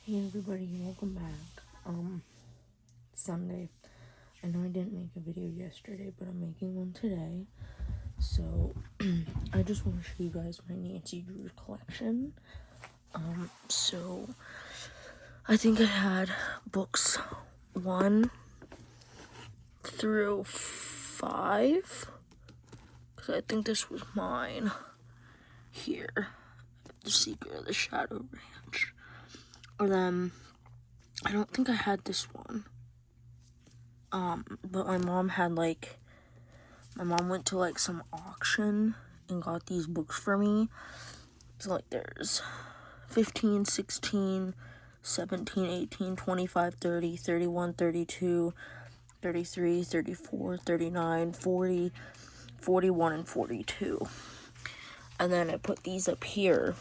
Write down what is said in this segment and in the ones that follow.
Hey everybody, welcome back. Sunday. I know I didn't make a video yesterday, but I'm making one today. So, I just want to show you guys my Nancy Drew collection. So, I think I had books 1 through 5. Because I think this was mine. Here. The Secret of the Shadow Ranch. Or then, I don't think I had this one. But my mom went to some auction and got these books for me. So there's 15, 16, 17, 18, 25, 30, 31, 32, 33, 34, 39, 40, 41, and 42. And then I put these up here.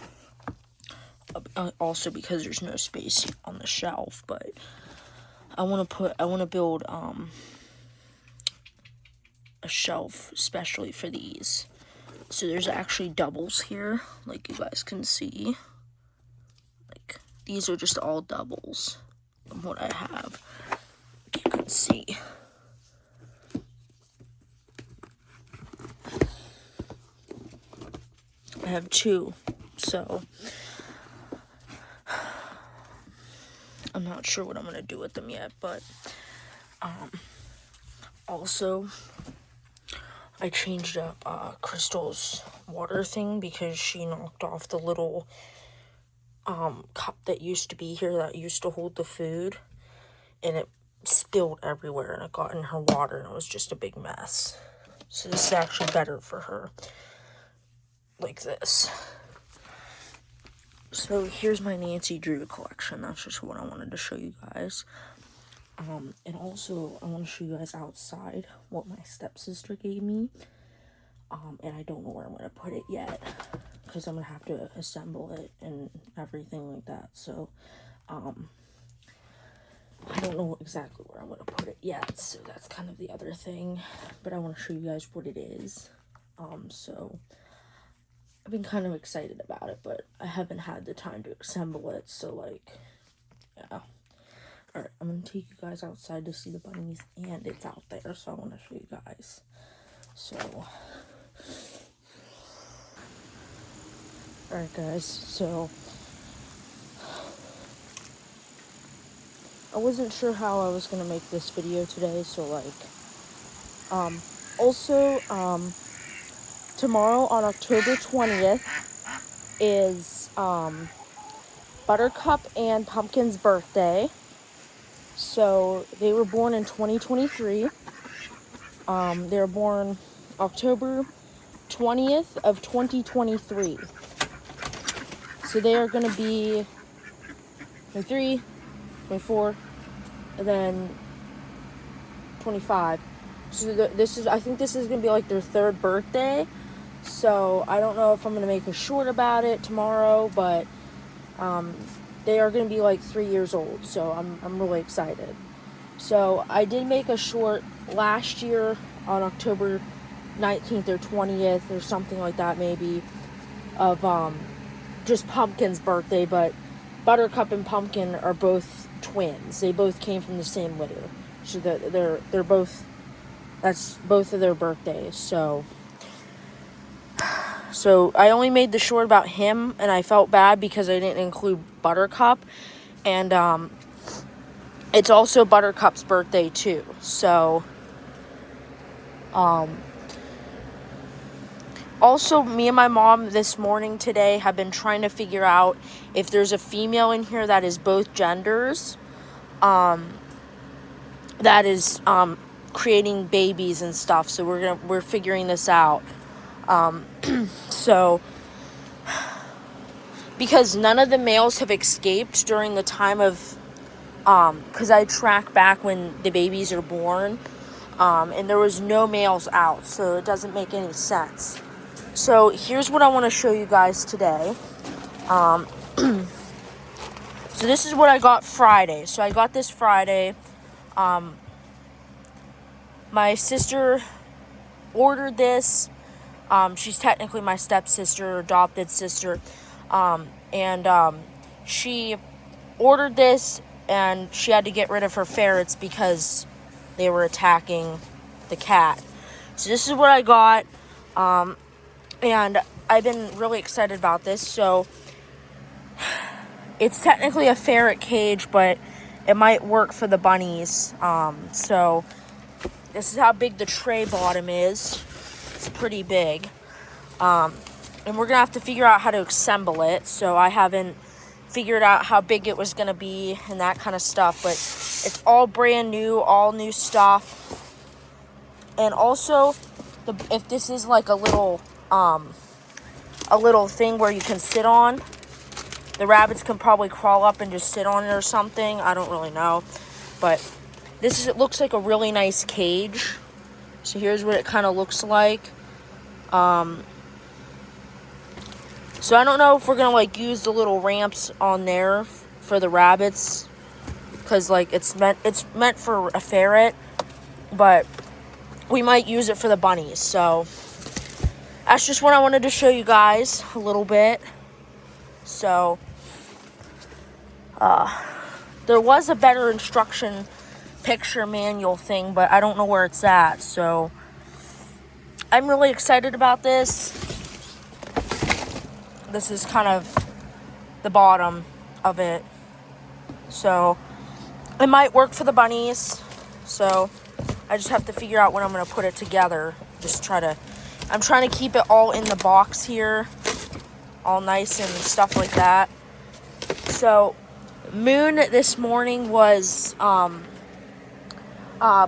Also because there's no space on the shelf, but I want to build a shelf especially for these. So there's actually doubles here, like you guys can see. These are just all doubles of what I have. Like you can see. I have 2, so I'm not sure what I'm gonna do with them yet, but also I changed up Crystal's water thing because she knocked off the little cup that used to be here that used to hold the food, and it spilled everywhere and it got in her water and it was just a big mess. So this is actually better for her, like this. So here's my Nancy Drew collection. That's just what I wanted to show you guys. And also I want to show you guys outside what my stepsister gave me. And I don't know where I'm going to put it yet, because I'm going to have to assemble it and everything like that. So, I don't know exactly where I'm going to put it yet. So that's kind of the other thing. But I want to show you guys what it is. So I've been kind of excited about it, but I haven't had the time to assemble it. So yeah. Alright, I'm going to take you guys outside to see the bunnies, and it's out there. So I want to show you guys. So... Alright guys, so I wasn't sure how I was going to make this video today, so tomorrow on October 20th is Buttercup and Pumpkin's birthday. So they were born in 2023. They were born October 20th of 2023. So they are going to be 23, 24, and then 25. So I think this is going to be like their 3rd birthday. So I don't know if I'm going to make a short about it tomorrow, but they are going to be like 3 years old. So I'm really excited. So I did make a short last year on October 19th or 20th or something like that, maybe, of just Pumpkin's birthday, but Buttercup and Pumpkin are both twins. They both came from the same litter. So they're both, that's both of their birthdays. So I only made the short about him, and I felt bad because I didn't include Buttercup. And it's also Buttercup's birthday too. So also, me and my mom this morning today have been trying to figure out if there's a female in here that is both genders, that is creating babies and stuff. So we're figuring this out. So because none of the males have escaped during the time of because I track back when the babies are born, and there was no males out, so it doesn't make any sense. So here's what I want to show you guys today. So this is what I got Friday. So I got this Friday. My sister ordered this. She's technically my stepsister, adopted sister. And she ordered this, and she had to get rid of her ferrets because they were attacking the cat. So this is what I got, and I've been really excited about this. So it's technically a ferret cage, but it might work for the bunnies. So this is how big the tray bottom is. It's pretty big. And we're gonna have to figure out how to assemble it. So I haven't figured out how big it was gonna be and that kind of stuff, but it's all brand new, all new stuff. And also, if this is like a little thing where you can sit on, the rabbits can probably crawl up and just sit on it or something. I don't really know, but it looks like a really nice cage. So here's what it kind of looks like. So I don't know if we're gonna like use the little ramps on there for the rabbits, because like it's meant for a ferret, but we might use it for the bunnies. So that's just what I wanted to show you guys a little bit. So there was a better instruction picture manual thing, but I don't know where it's at. So I'm really excited about this. This is kind of the bottom of it. So it might work for the bunnies. So I just have to figure out when I'm going to put it together. I'm trying to keep it all in the box here, all nice and stuff like that. So Moon this morning was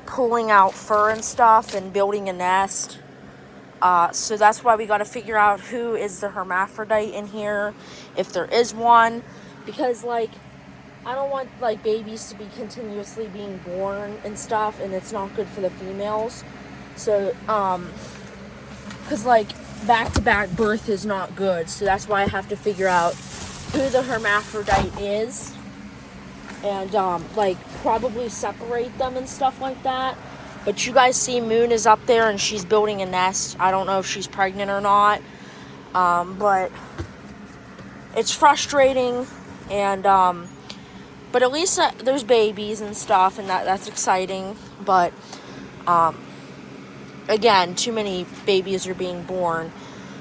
pulling out fur and stuff and building a nest. So that's why we got to figure out who is the hermaphrodite in here, if there is one, because like I don't want like babies to be continuously being born and stuff, and it's not good for the females. So because like back-to-back birth is not good, so that's why I have to figure out who the hermaphrodite is, and like probably separate them and stuff like that. But you guys see Moon is up there and she's building a nest. I don't know if she's pregnant or not. But it's frustrating. And but at least there's babies and stuff, and that's exciting. But again, too many babies are being born.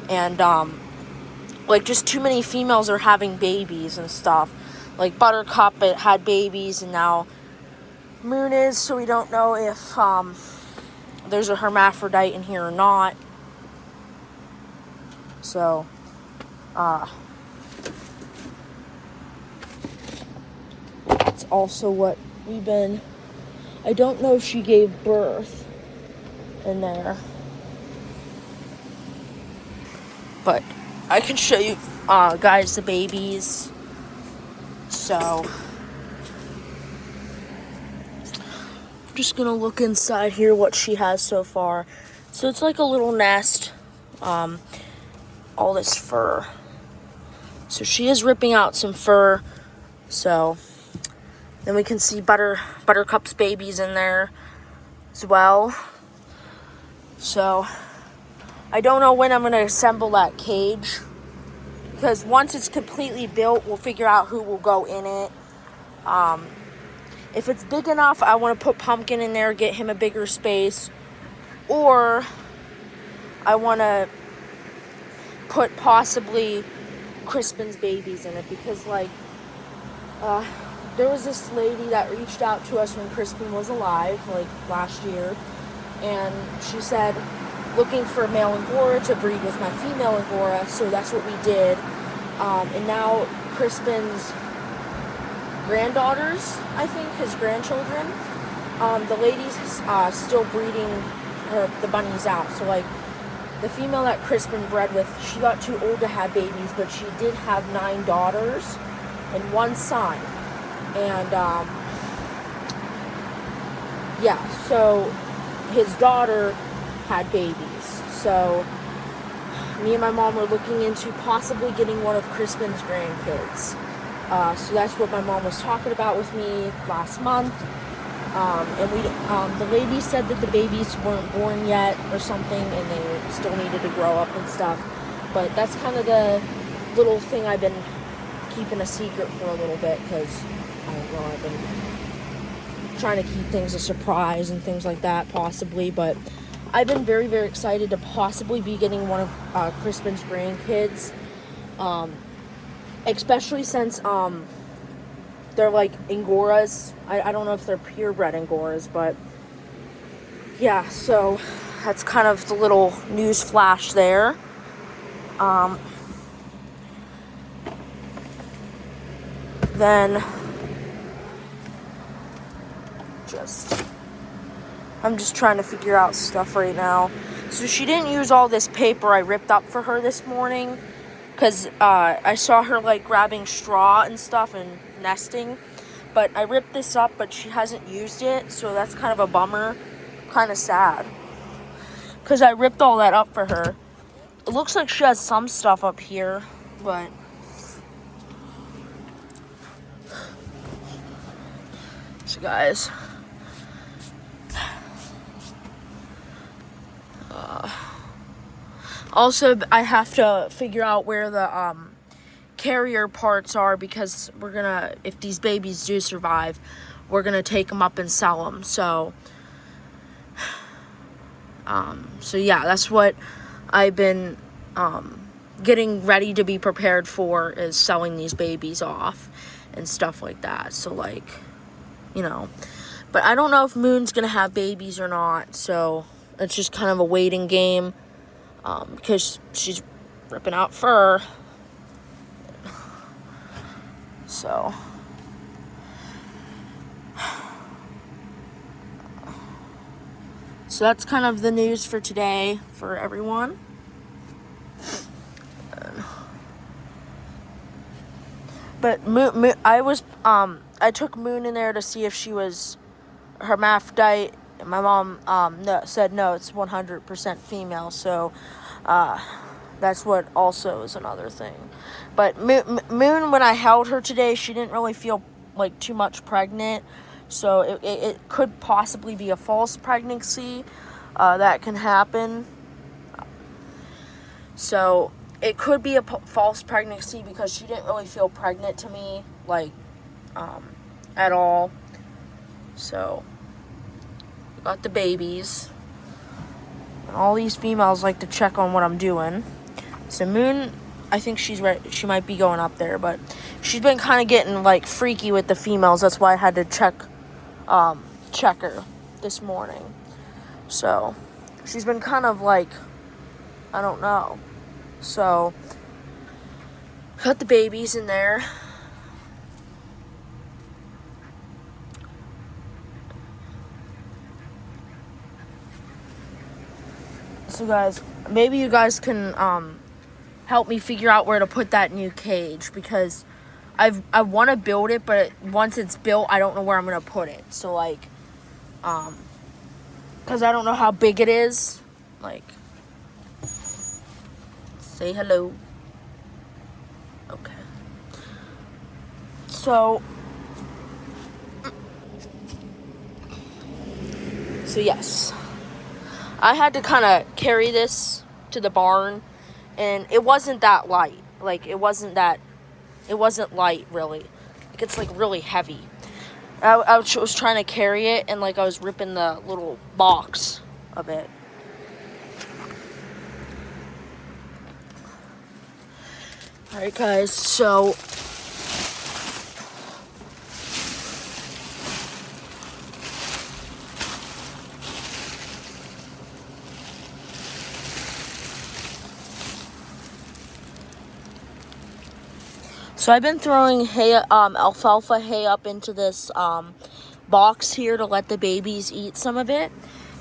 And like just too many females are having babies and stuff. Like Buttercup, it had babies, and now Moon is, so we don't know if there's a hermaphrodite in here or not. So it's also what I don't know if she gave birth in there, but I can show you guys the babies. So just gonna look inside here what she has so far. So it's like a little nest, all this fur. So she is ripping out some fur. So then we can see Buttercup's babies in there as well. So I don't know when I'm gonna assemble that cage, because once it's completely built, we'll figure out who will go in it. If it's big enough, I want to put Pumpkin in there, get him a bigger space. Or I want to put possibly Crispin's babies in it, because like there was this lady that reached out to us when Crispin was alive, like last year, and she said looking for a male Angora to breed with my female Angora. So that's what we did, and now Crispin's granddaughters, I think, his grandchildren, the lady's still breeding the bunnies out. So like the female that Crispin bred with, she got too old to have babies, but she did have 9 daughters and 1 son. And yeah, so his daughter had babies. So me and my mom were looking into possibly getting one of Crispin's grandkids. So that's what my mom was talking about with me last month. And the lady said that the babies weren't born yet or something, and they still needed to grow up and stuff. But that's kind of the little thing I've been keeping a secret for a little bit because, I don't know, I've been trying to keep things a surprise and things like that, possibly. But I've been very, very excited to possibly be getting one of Crispin's grandkids. Especially since they're like Angoras. I don't know if they're purebred Angoras, but yeah, so that's kind of the little news flash there. Then I'm just trying to figure out stuff right now. So she didn't use all this paper I ripped up for her this morning, because I saw her like grabbing straw and stuff and nesting. But I ripped this up, but she hasn't used it, so that's kind of a bummer. Kind of sad, because I ripped all that up for her. It looks like she has some stuff up here, but so guys, also I have to figure out where the carrier parts are, because we're gonna, if these babies do survive, we're gonna take them up and sell them. So yeah, that's what I've been getting ready to be prepared for, is selling these babies off and stuff like that. So like, you know, but I don't know if Moon's gonna have babies or not, so it's just kind of a waiting game, because she's ripping out fur. So that's kind of the news for today for everyone. But I took Moon in there to see if she was hermaphrodite. My mom said no, it's 100% female. So that's what also is another thing. But Moon, when I held her today, she didn't really feel like too much pregnant. So it could possibly be a false pregnancy that can happen. So it could be a false pregnancy, because she didn't really feel pregnant to me, like, at all. So, got the babies. And all these females like to check on what I'm doing. So Moon, I think she's ready. She might be going up there, but she's been kind of getting, like, freaky with the females. That's why I had to check her this morning. So, she's been kind of, like, I don't know. So, got the babies in there. So guys, maybe you guys can help me figure out where to put that new cage, because I want to build it, but once it's built, I don't know where I'm going to put it. So like, because I don't know how big it is. Like, say hello. Okay. So yes. I had to kind of carry this to the barn, and it wasn't that light. Like, it wasn't light, really. Like, it's, like, really heavy. I was trying to carry it, and, like, I was ripping the little box of it. Alright, guys, so I've been throwing hay, alfalfa hay up into this box here to let the babies eat some of it,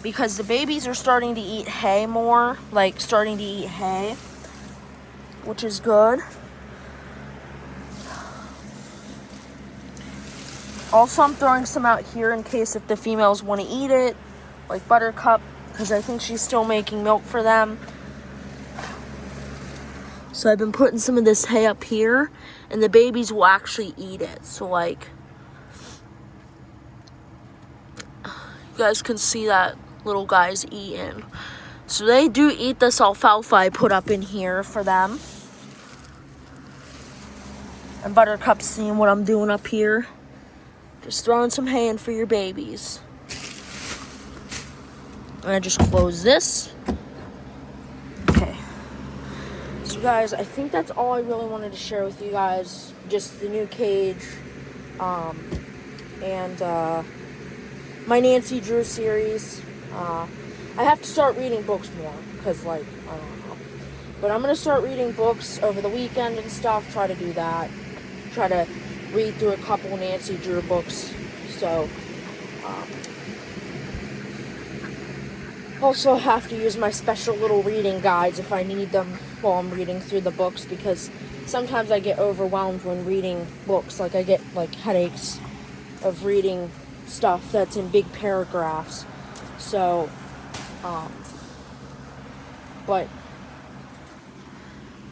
because the babies are starting to eat hay more, like starting to eat hay, which is good. Also, I'm throwing some out here in case if the females want to eat it, like Buttercup, because I think she's still making milk for them. So I've been putting some of this hay up here, and the babies will actually eat it. So, like, you guys can see that little guy's eating. So they do eat this alfalfa I put up in here for them. And Buttercup's seeing what I'm doing up here. Just throwing some hay in for your babies. And I just close this. Okay. So guys, I think that's all I really wanted to share with you guys. Just the new cage. And my Nancy Drew series. I have to start reading books more. Because, like, I don't know. But I'm going to start reading books over the weekend and stuff. Try to do that. Try to read through a couple Nancy Drew books. So, also have to use my special little reading guides if I need them while I'm reading through the books, because sometimes I get overwhelmed when reading books. Like, I get, like, headaches of reading stuff that's in big paragraphs. So, but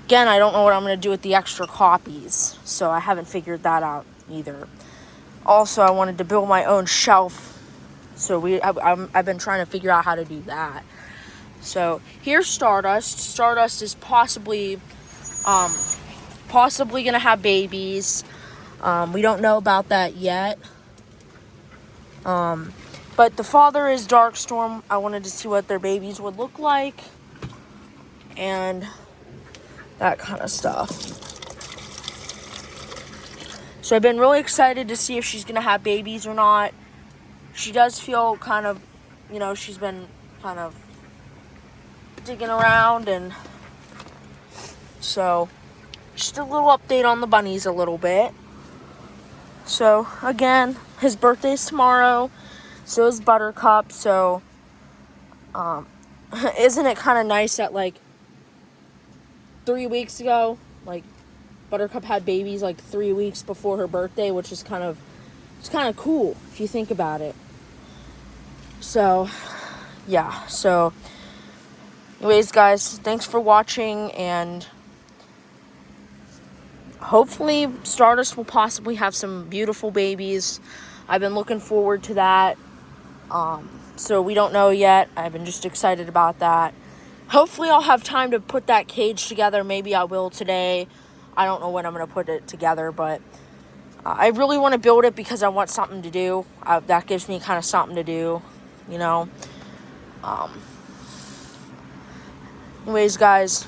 again, I don't know what I'm going to do with the extra copies, so I haven't figured that out either. Also, I wanted to build my own shelf, so I've been trying to figure out how to do that. So here's Stardust. Stardust is possibly going to have babies. We don't know about that yet. But the father is Darkstorm. I wanted to see what their babies would look like. And that kind of stuff. So I've been really excited to see if she's going to have babies or not. She does feel kind of, she's been kind of digging around. And so just a little update on the bunnies a little bit. So again, his birthday's tomorrow. So is Buttercup. So isn't it kind of nice that, like, 3 weeks ago, like, Buttercup had babies like 3 weeks before her birthday, which is kind of cool if you think about it. So yeah, so anyways guys, thanks for watching, and hopefully Stardust will possibly have some beautiful babies. I've been looking forward to that. So we don't know yet. I've been just excited about that. Hopefully I'll have time to put that cage together. Maybe I will today. I don't know when I'm going to put it together, but I really want to build it because I want something to do. That gives me kind of something to do, Anyways, guys,